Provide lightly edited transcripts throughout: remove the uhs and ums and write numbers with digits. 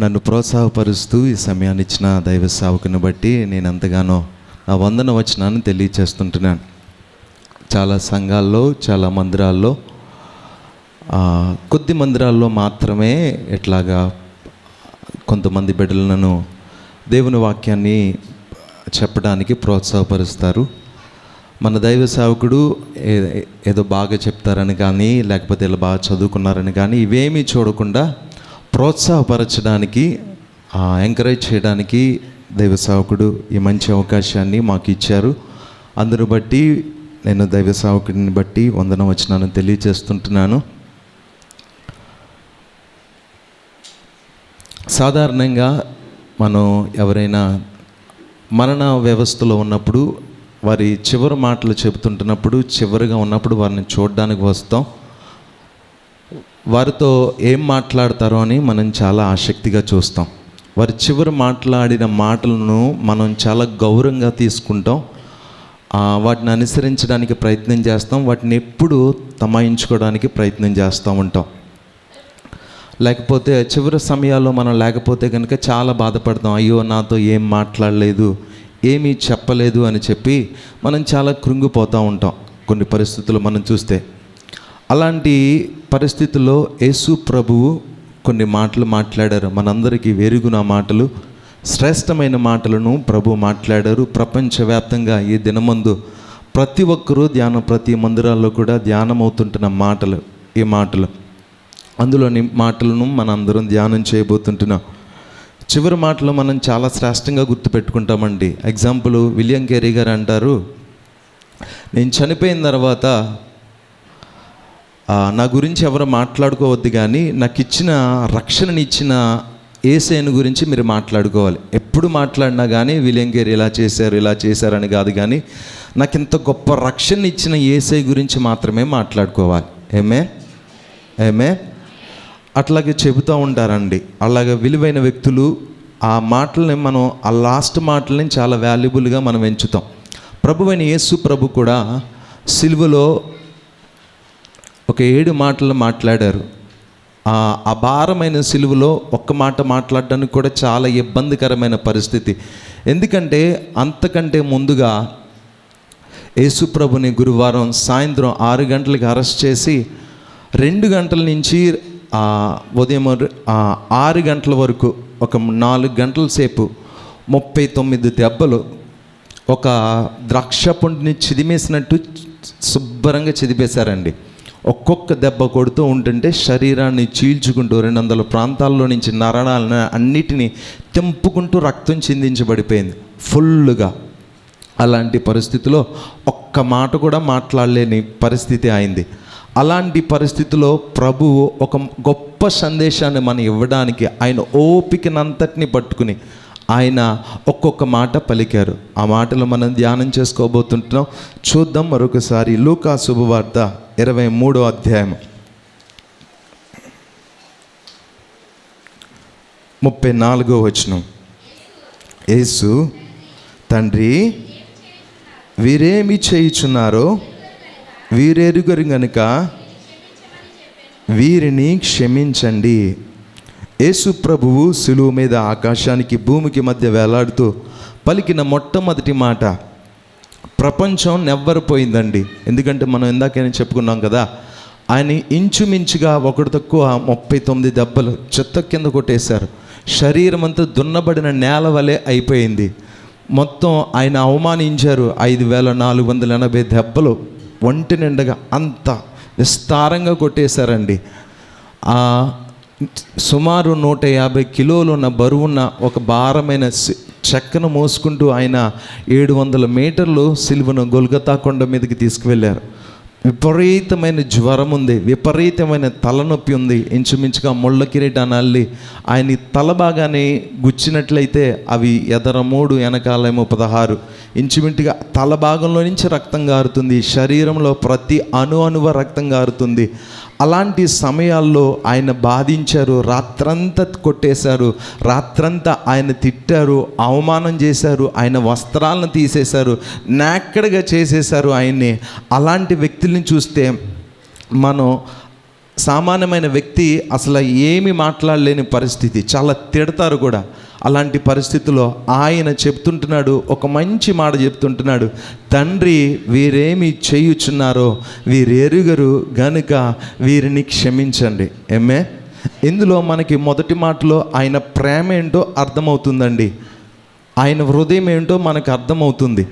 నన్ను ప్రోత్సాహపరుస్తూ ఈ సమయాన్ని ఇచ్చిన దైవ సేవకుని బట్టి నేను ఎంతగానో నా వందన వచనాన్ని తెలియచేస్తుంటున్నాను. చాలా సంఘాల్లో, చాలా మందిరాల్లో, కొద్ది మందిరాల్లో మాత్రమే ఇట్లాగా కొంతమంది బిడ్డలను దేవుని వాక్యాన్ని చెప్పడానికి ప్రోత్సాహపరుస్తారు. మన దైవ సేవకుడు ఏదో బాగా చెప్తారని కానీ, లేకపోతే ఇలా బాగా చదువుకున్నారని కానీ ఇవేమీ చూడకుండా ప్రోత్సాహపరచడానికి, ఎంకరేజ్ చేయడానికి దైవ సేవకుడు ఈ మంచి అవకాశాన్ని మాకు ఇచ్చారు. అందును బట్టి నేను దైవ సేవకుడిని బట్టి వందన వచనాన్ని తెలియజేస్తుంటున్నాను. సాధారణంగా మనం ఎవరైనా మరణ వ్యవస్థలో ఉన్నప్పుడు, వారి చివరి మాటలు చెబుతుంటున్నప్పుడు, చివరిగా ఉన్నప్పుడు వారిని చూడడానికి వస్తాం. వారితో ఏం మాట్లాడతారో అని మనం చాలా ఆసక్తిగా చూస్తాం. వారి చివరి మాట్లాడిన మాటలను మనం చాలా గౌరవంగా తీసుకుంటాం. వాటిని అనుసరించడానికి ప్రయత్నం చేస్తాం. వాటిని ఎప్పుడు తమాయించుకోవడానికి ప్రయత్నం చేస్తూ ఉంటాం. లేకపోతే చివరి సమయాల్లో మనం లేకపోతే కనుక చాలా బాధపడతాం. అయ్యో, నాతో ఏం మాట్లాడలేదు, ఏమీ చెప్పలేదు అని చెప్పి మనం చాలా కృంగిపోతూ ఉంటాం. కొన్ని పరిస్థితులు మనం చూస్తే అలాంటి పరిస్థితుల్లో యేసు ప్రభువు కొన్ని మాటలు మాట్లాడారు. మనందరికీ వెరుగున మాటలు, శ్రేష్టమైన మాటలను ప్రభు మాట్లాడారు. ప్రపంచవ్యాప్తంగా ఈ దినమందు ప్రతి ఒక్కరూ ప్రతి మందిరాల్లో కూడా ధ్యానం అవుతుంటున్న మాటలు ఈ మాటలు. అందులోని మాటలను మనందరం ధ్యానం చేయబోతుంటున్నాం. చివరి మాటలు మనం చాలా శ్రేష్టంగా గుర్తుపెట్టుకుంటామండి. ఎగ్జాంపుల్, విలియం కేరీ గారు అంటారు, నేను చనిపోయిన తర్వాత నా గురించి ఎవరు మాట్లాడుకోవద్దు, కానీ నాకు ఇచ్చిన రక్షణనిచ్చిన యేసయ్యను గురించి మీరు మాట్లాడుకోవాలి. ఎప్పుడు మాట్లాడినా కానీ విలియం కేరీ ఇలా చేశారని కాదు, కానీ నాకు ఇంత గొప్ప రక్షణ ఇచ్చిన యేసయ్య గురించి మాత్రమే మాట్లాడుకోవాలి. ఏమే అట్లాగే చెబుతూ ఉంటారండి. అలాగే విలువైన వ్యక్తులు ఆ మాటల్ని మనం, ఆ లాస్ట్ మాటలని చాలా వాల్యుబుల్గా మనం ఎంచుతాం. ప్రభువైన యేసు ప్రభు కూడా సిలువలో ఒక 7 మాటలు మాట్లాడారు. ఆ భారమైన సిలువలో ఒక్క మాట మాట్లాడడానికి కూడా చాలా ఇబ్బందికరమైన పరిస్థితి. ఎందుకంటే అంతకంటే ముందుగా యేసు ప్రభుని గురువారం సాయంత్రం 6 గంటలకి అరెస్ట్ చేసి 2 గంటల నుంచి ఉదయం 6 గంటల వరకు ఒక 4 గంటల సేపు 39 దెబ్బలు ఒక ద్రాక్ష పండుని చిదిమేసినట్టు శుభ్రంగా చిదిపేశారండి. ఒక్కొక్క దెబ్బ కొడుతూ ఉంటుంటే శరీరాన్ని చీల్చుకుంటూ 200 ప్రాంతాల్లో నుంచి నరాలను అన్నిటినీ తెంపుకుంటూ రక్తం చిందించబడిపోయింది ఫుల్గా. అలాంటి పరిస్థితిలో ఒక్క మాట కూడా మాట్లాడలేని పరిస్థితి అయింది. అలాంటి పరిస్థితిలో ప్రభువు ఒక గొప్ప సందేశాన్ని మనం ఇవ్వడానికి ఆయన ఓపికనంతటిని పట్టుకుని ఆయన ఒక్కొక్క మాట పలికారు. ఆ మాటలు మనం ధ్యానం చేసుకోబోతుంటున్నాం. చూద్దాం మరొకసారి. లూకా శుభవార్త 23వ అధ్యాయం 34వ వచనం. యేసు, తండ్రి, వీరేమి చేయుచున్నారో వీరెరుగరు గనుక వీరిని క్షమించండి. యేసు ప్రభువు శిలువ మీద ఆకాశానికి భూమికి మధ్య వేలాడుతూ పలికిన మొట్టమొదటి మాట ప్రపంచం నెవ్వరిపోయిందండి. ఎందుకంటే మనం ఇందాకైనా చెప్పుకున్నాం కదా, ఆయన ఇంచుమించుగా ఒకటి తక్కువ 39 దెబ్బలు చెత్త కింద కొట్టేశారు. శరీరం అంతా దున్నబడిన నేల వలె అయిపోయింది. మొత్తం ఆయన అవమానించారు. 5480 దెబ్బలు ఒంటి నిండగా అంత విస్తారంగా కొట్టేశారండి. సుమారు 150 కిలోలు ఉన్న బరువున్న ఒక భారమైన చెక్కను మోసుకుంటూ ఆయన 700 మీటర్లు సిలువను గొల్గతా కొండ మీదకి తీసుకువెళ్ళారు. విపరీతమైన జ్వరం ఉంది, విపరీతమైన తలనొప్పి ఉంది. ఇంచుమించుగా ముళ్ళ కిరీటాన్ని అల్లి ఆయన తల భాగాన్ని గుచ్చినట్లయితే అవి ఎదర 3 వెనకాలేమో 16 ఇంచుమించుగా తల భాగంలో నుంచి రక్తం గారుతుంది. శరీరంలో ప్రతి అణువ రక్తం గారుతుంది. అలాంటి సమయాల్లో ఆయన బాధించారు. రాత్రంతా కొట్టేశారు, రాత్రంతా ఆయన తిట్టారు, అవమానం చేశారు, ఆయన వస్త్రాలను తీసేశారు, నాక్కడగా చేసేశారు ఆయన్ని. అలాంటి వ్యక్తుల్ని చూస్తే మనం సామాన్యమైన వ్యక్తి అసలు ఏమి మాట్లాడలేని పరిస్థితి, చాలా తిడతారు కూడా. అలాంటి పరిస్థితుల్లో ఆయన చెప్తుంటున్నాడు, ఒక మంచి మాట చెప్తుంటున్నాడు, తండ్రి వీరేమి చేయుచున్నారో వీరెరుగరు గనుక వీరిని క్షమించండి. ఏమే ఇందులో మనకి మొదటి మాటలో ఆయన ప్రేమ ఏంటో అర్థమవుతుందండి, ఆయన హృదయం ఏంటో మనకు అర్థమవుతుంది,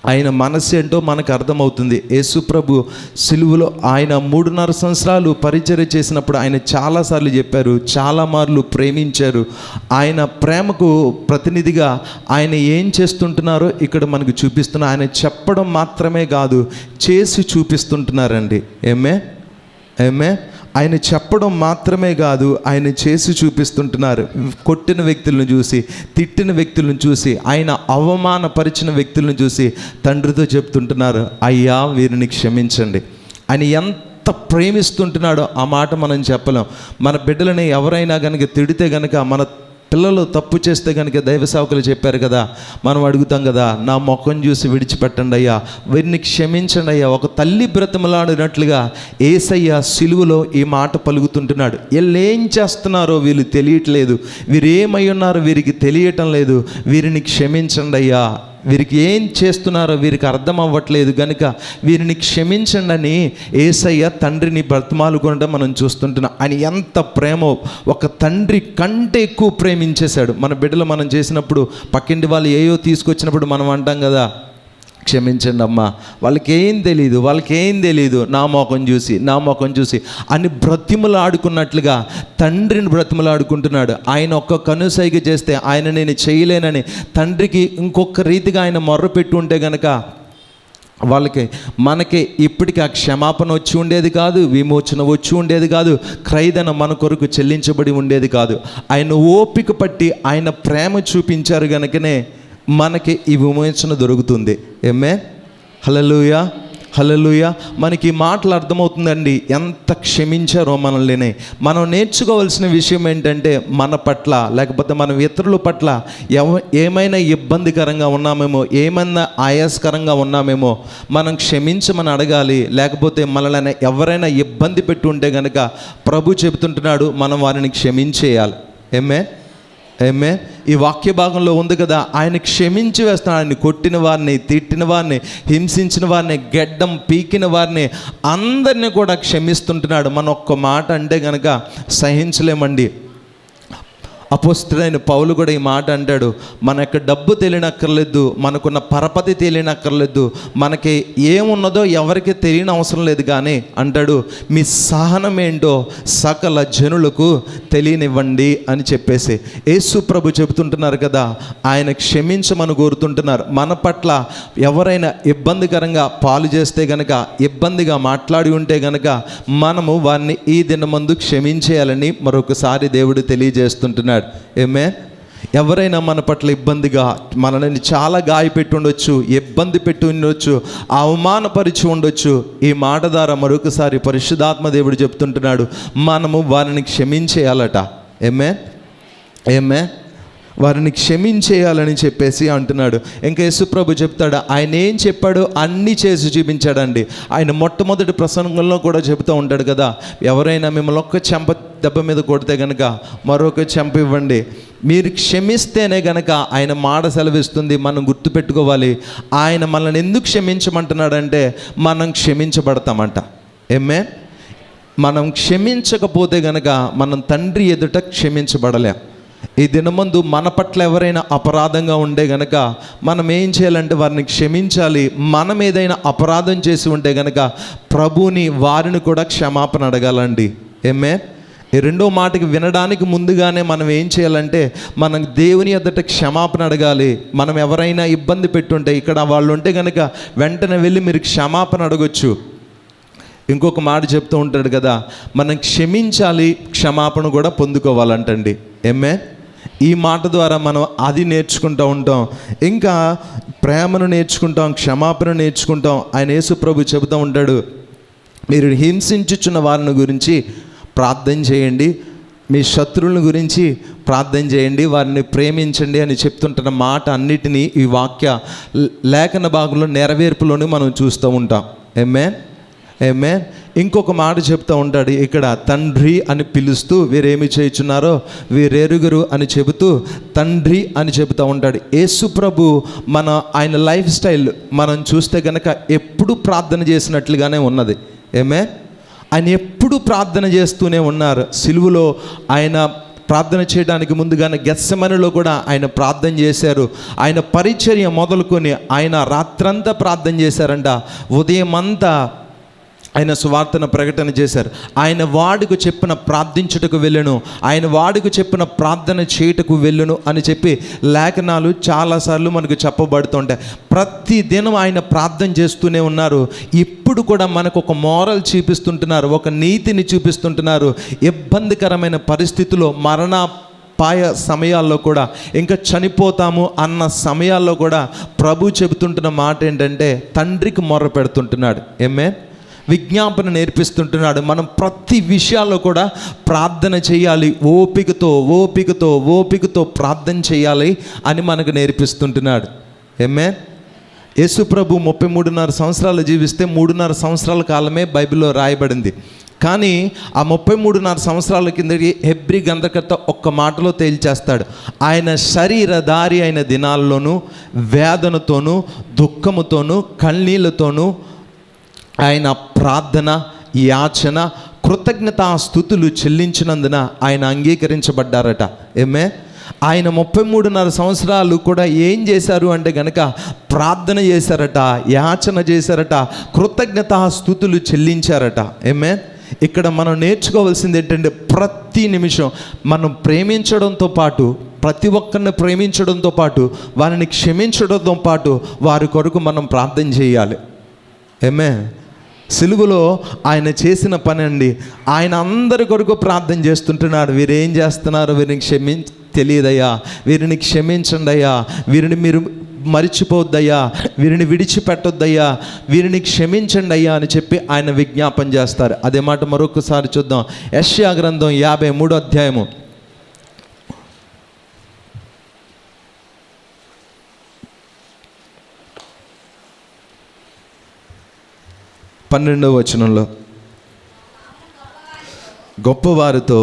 ఆయన మనస్సు ఏంటో మనకు అర్థమవుతుంది. యేసుప్రభు సిలువలో ఆయన 3.5 సంవత్సరాలు పరిచర్య చేసినప్పుడు ఆయన చాలాసార్లు చెప్పారు, చాలా మార్లు ప్రేమించారు. ఆయన ప్రేమకు ప్రతినిధిగా ఆయన ఏం చేస్తుంటున్నారో ఇక్కడ మనకు చూపిస్తున్నారు. ఆయన చెప్పడం మాత్రమే కాదు, చేసి చూపిస్తుంటున్నారండి. ఏమే ఆయన చెప్పడం మాత్రమే కాదు, ఆయన చేసి చూపిస్తుంటున్నారు. కొట్టిన వ్యక్తులను చూసి, తిట్టిన వ్యక్తులను చూసి, ఆయన అవమానపరిచిన వ్యక్తులను చూసి తండ్రితో చెప్తుంటున్నారు, అయ్యా వీరిని క్షమించండి. ఆయన ఎంత ప్రేమిస్తుంటున్నాడో ఆ మాట మనం చెప్పలేం. మన బిడ్డలని ఎవరైనా కనుక తిడితే కనుక, మన పిల్లలు తప్పు చేస్తే కనుక దైవ సేవకులు చెప్పారు కదా, మనం అడుగుతాం కదా, నా ముఖం చూసి విడిచిపెట్టండి అయ్యా, వీరిని క్షమించండి అయ్యా. ఒక తల్లి బ్రతిమలాడినట్లుగా యేసయ్య సిలువలో ఈ మాట పలుకుతుంటున్నాడు. వీళ్ళు ఏం చేస్తున్నారో వీళ్ళు తెలియట్లేదు, వీరు ఏమై ఉన్నారో వీరికి తెలియటం లేదు, వీరిని క్షమించండి అయ్యా, వీరికి ఏం చేస్తున్నారో వీరికి అర్థం అవ్వట్లేదు కనుక వీరిని క్షమించండి అని యేసయ్య తండ్రిని బ్రతిమాలుకోవడం మనం చూస్తుంటున్నాం. ఆయన ఎంత ప్రేమో, ఒక తండ్రి కంటే ఎక్కువ ప్రేమించేశాడు. మన బిడ్డలు మనం చేసినప్పుడు పక్కింటి వాళ్ళు ఏయో తీసుకొచ్చినప్పుడు మనం అంటాం కదా, క్షమించండి అమ్మా, వాళ్ళకి ఏం తెలియదు, నా ముఖం చూసి అని బ్రతిమలాడుకున్నట్లుగా తండ్రిని బ్రతిమలాడుకుంటున్నాడు. ఆయన ఒక్క కనుసైగ చేస్తే ఆయన నేను చేయలేనని తండ్రికి ఇంకొక రీతిగా ఆయన మొర్ర పెట్టి ఉంటే గనక మనకి ఇప్పటికీ ఆ క్షమాపణ వచ్చి ఉండేది కాదు, విమోచన వచ్చి ఉండేది కాదు, క్రైదన మన కొరకు చెల్లించబడి ఉండేది కాదు. ఆయన ఓపిక పట్టి ఆయన ప్రేమ చూపించారు గనుకనే మనకి ఈ విమోచన దొరుకుతుంది. హల్లెలూయా. మనకి ఈ మాటలు అర్థమవుతుందండి, ఎంత క్షమించారో మనల్ని. మనం నేర్చుకోవాల్సిన విషయం ఏంటంటే, మన పట్ల లేకపోతే మనం ఇతరుల పట్ల ఏమైనా ఇబ్బందికరంగా ఉన్నామేమో, ఏమైనా ఆయాసకరంగా ఉన్నామేమో మనం క్షమించమని అడగాలి. లేకపోతే మనల్ని ఎవరైనా ఇబ్బంది పెట్టి ఉంటే కనుక ప్రభు చెబుతుంటున్నాడు, మనం వారిని క్షమించేయాలి. ఈ వాక్య భాగంలో ఉంది కదా, ఆయన క్షమించి వేస్తాడు. ఆయన కొట్టిన వారిని, తిట్టిన వారిని, హింసించిన వారిని, గెడ్డం పీకిన వారిని అందరినీ కూడా క్షమిస్తుంటున్నాడు. మనం ఒక్క మాట అంటే కనుక సహించలేమండి. అపోస్తలుడైన పౌలు కూడా ఈ మాట అంటాడు, మన యొక్క డబ్బు తెలియనక్కర్లేదు, మనకున్న పరపతి తెలియనక్కర్లేదు, మనకి ఏమున్నదో ఎవరికి తెలియని అవసరం లేదు, కానీ అంటాడు మీ సహనం ఏంటో సకల జనులకు తెలియనివ్వండి అని చెప్పేసి యేసు ప్రభు చెబుతుంటున్నారు కదా. ఆయన క్షమించమని కోరుతుంటున్నారు. మన పట్ల ఎవరైనా ఇబ్బందికరంగా పాలు చేస్తే గనక, ఇబ్బందిగా మాట్లాడి ఉంటే గనక మనము వారిని ఈ దినమందు క్షమించేయాలని మరొకసారి దేవుడు తెలియజేస్తుంటున్నాడు. ఎవరైనా మన పట్ల ఇబ్బందిగా మనల్ని చాలా గాయపెట్టి ఉండొచ్చు, ఇబ్బంది పెట్టి ఉండొచ్చు, అవమానపరిచి ఉండొచ్చు. ఈ మాట ద్వారా మరొకసారి పరిశుద్ధాత్మ దేవుడు చెప్తుంటున్నాడు, మనము వారిని క్షమించేయాలట. వారిని క్షమించేయాలని చెప్పేసి అంటున్నాడు. ఇంకా యేసుప్రభు చెప్తాడు, ఆయన ఏం చెప్పాడో అన్నీ చేసి చూపించాడండి. ఆయన మొట్టమొదటి ప్రసంగంలో కూడా చెబుతూ ఉంటాడు కదా, ఎవరైనా మిమ్మల్ని ఒక్క చెంప దెబ్బ మీద కొడితే కనుక మరొక చెంప ఇవ్వండి. మీరు క్షమిస్తేనే కనుక ఆయన మాట సెలవిస్తుంది. మనం గుర్తుపెట్టుకోవాలి, ఆయన మనల్ని ఎందుకు క్షమించమంటున్నాడంటే మనం క్షమించబడతామంట. మనం క్షమించకపోతే కనుక మనం తండ్రి ఎదుట క్షమించబడలేం. ఈ దినమందు మన పట్ల ఎవరైనా అపరాధంగా ఉండే గనక మనం ఏం చేయాలంటే వారిని క్షమించాలి. మనం ఏదైనా అపరాధం చేసి ఉంటే గనక ప్రభుని వారిని కూడా క్షమాపణ అడగాలండి. ఈ రెండో మాటకి వినడానికి ముందుగానే మనం ఏం చేయాలంటే మనం దేవుని ఎదుట క్షమాపణ అడగాలి. మనం ఎవరైనా ఇబ్బంది పెట్టుంటే ఇక్కడ వాళ్ళు ఉంటే కనుక వెంటనే వెళ్ళి మీరు క్షమాపణ అడగొచ్చు. ఇంకొక మాట చెప్తూ ఉంటాడు కదా, మనం క్షమించాలి, క్షమాపణ కూడా పొందుకోవాలంటండి. ఈ మాట ద్వారా మనం అది నేర్చుకుంటూ ఉంటాం, ఇంకా ప్రేమను నేర్చుకుంటాం, క్షమాపణ నేర్చుకుంటాం. ఆయన యేసు ప్రభు చెబుతూ ఉంటాడు, మీరు హింసించుచున్న వారిని గురించి ప్రార్థన చేయండి, మీ శత్రువుల గురించి ప్రార్థన చేయండి, వారిని ప్రేమించండి అని చెప్తుంటున్న మాట అన్నిటినీ ఈ వాక్య లేఖన భాగంలో నెరవేర్పులోనే మనం చూస్తూ ఉంటాం. ఇంకొక మాట చెప్తూ ఉంటాడు ఇక్కడ, తండ్రి అని పిలుస్తూ వీరేమి చేయుచున్నారో వీరెరుగురు అని చెబుతూ తండ్రి అని చెబుతూ ఉంటాడు. యేసు ప్రభు ఆయన లైఫ్ స్టైల్ మనం చూస్తే కనుక ఎప్పుడు ప్రార్థన చేసినట్లుగానే ఉన్నది. ఆయన ఎప్పుడు ప్రార్థన చేస్తూనే ఉన్నారు. సిలువలో ఆయన ప్రార్థన చేయడానికి ముందుగానే గెత్సెమనెలో కూడా ఆయన ప్రార్థన చేశారు. ఆయన పరిచర్య మొదలుకొని ఆయన రాత్రంతా ప్రార్థన చేశారంట. ఉదయం అంతా ఆయన సువార్తను ప్రకటన చేశారు. ఆయన వాడుకు చెప్పిన ప్రార్థించుటకు వెళ్ళును, ఆయన వాడుకు చెప్పిన ప్రార్థన చేయుటకు వెళ్ళును అని చెప్పి లేఖనాలు చాలాసార్లు మనకు చెప్పబడుతుంటాయి. ప్రతి దినం ఆయన ప్రార్థన చేస్తూనే ఉన్నారు. ఇప్పుడు కూడా మనకు ఒక మోరల్ చూపిస్తుంటున్నారు, ఒక నీతిని చూపిస్తుంటున్నారు. ఇబ్బందికరమైన పరిస్థితుల్లో మరణాపాయ సమయాల్లో కూడా, ఇంకా చనిపోతాము అన్న సమయాల్లో కూడా ప్రభు చెబుతుంటున్న మాట ఏంటంటే తండ్రికి మొర్ర పెడుతుంటున్నాడు. విజ్ఞాపన నేర్పిస్తుంటున్నాడు. మనం ప్రతి విషయాల్లో కూడా ప్రార్థన చేయాలి, ఓపికతో ప్రార్థన చేయాలి అని మనకు నేర్పిస్తుంటున్నాడు. యేసు ప్రభు 33.5 సంవత్సరాలు జీవిస్తే 3.5 సంవత్సరాల కాలమే బైబిల్లో రాయబడింది. కానీ ఆ 33.5 సంవత్సరాల కిందకి హెబ్రీ గ్రంథకర్త ఒక్క మాటలో తేల్చేస్తాడు. ఆయన శరీరధారి అయిన దినాల్లోనూ వేదనతోనూ దుఃఖముతోనూ కన్నీళ్లతోనూ ఆయన ప్రార్థన, యాచన, కృతజ్ఞతాస్తుతులు చెల్లించినందున ఆయన అంగీకరించబడ్డారట. ఆయన 33.5 సంవత్సరాలు కూడా ఏం చేశారు అంటే కనుక ప్రార్థన చేశారట, యాచన చేశారట, కృతజ్ఞతాస్తుతులు చెల్లించారట. ఇక్కడ మనం నేర్చుకోవాల్సింది ఏంటంటే ప్రతి నిమిషం మనం ప్రేమించడంతో పాటు, ప్రతి ఒక్కరిని ప్రేమించడంతో పాటు, వారిని క్షమించడంతో పాటు వారి కొరకు మనం ప్రార్థన చేయాలి. సిలువలో ఆయన చేసిన పని అండి. ఆయన అందరి కొరకు ప్రార్థన చేస్తుంటున్నాడు. వీరేం చేస్తున్నారు, వీరిని తెలియదయ్యా, వీరిని క్షమించండి అయ్యా, వీరిని మీరు మరిచిపోద్దయ్యా, వీరిని విడిచిపెట్టొద్దయ్యా, వీరిని క్షమించండి అయ్యా అని చెప్పి ఆయన విజ్ఞాపన చేస్తారు. అదే మాట మరొకసారి చూద్దాం. యెషయా గ్రంథం 53వ అధ్యాయము 12వ వచనంలో, గొప్పవారితో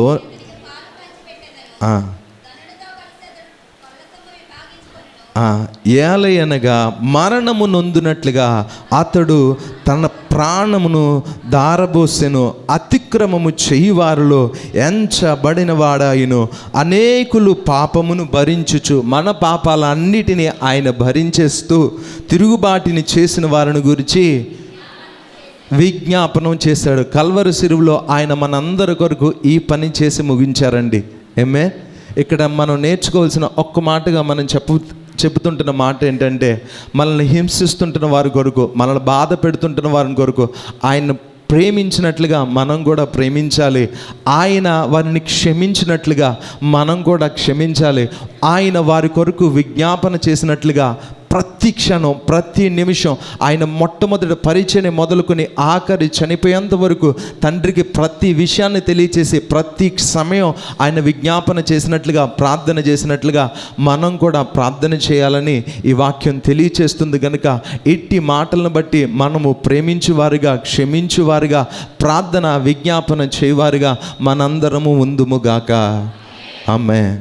ఏలయనగా మరణము నొందునట్లుగా అతడు తన ప్రాణమును దారబోసెను. అతిక్రమము చేయువారిలో ఎంచబడిన వాడాయను. అనేకులు పాపమును భరించుచు, మన పాపాలన్నిటినీ ఆయన భరించేస్తూ తిరుగుబాటుని చేసిన వారిని గురించి విజ్ఞాపనం చేశాడు. కల్వరి సిలువలో ఆయన మనందరి కొరకు ఈ పని చేసి ముగించారండి. ఇక్కడ మనం నేర్చుకోవాల్సిన ఒక్క మాటగా మనం చెబుతుంటున్న మాట ఏంటంటే, మనల్ని హింసిస్తుంటున్న వారి కొరకు, మనల్ని బాధ పెడుతుంటున్న వారి కొరకు ఆయన ప్రేమించినట్లుగా మనం కూడా ప్రేమించాలి. ఆయన వారిని క్షమించినట్లుగా మనం కూడా క్షమించాలి. ఆయన వారి కొరకు విజ్ఞాపన చేసినట్లుగా ప్రతి క్షణం, ప్రతి నిమిషం ఆయన మొట్టమొదటి పరిచయం మొదలుకొని ఆఖరి చనిపోయేంత వరకు తండ్రికి ప్రతి విషయాన్ని తెలియచేసి ప్రతి సమయం ఆయన విజ్ఞాపన చేసినట్లుగా, ప్రార్థన చేసినట్లుగా మనం కూడా ప్రార్థన చేయాలని ఈ వాక్యం తెలియచేస్తుంది. కనుక ఇట్టి మాటలను బట్టి మనము ప్రేమించువారుగా, క్షమించువారుగా, ప్రార్థన విజ్ఞాపన చేయవారుగా మనందరము ఉందుముగాక. ఆమేన్.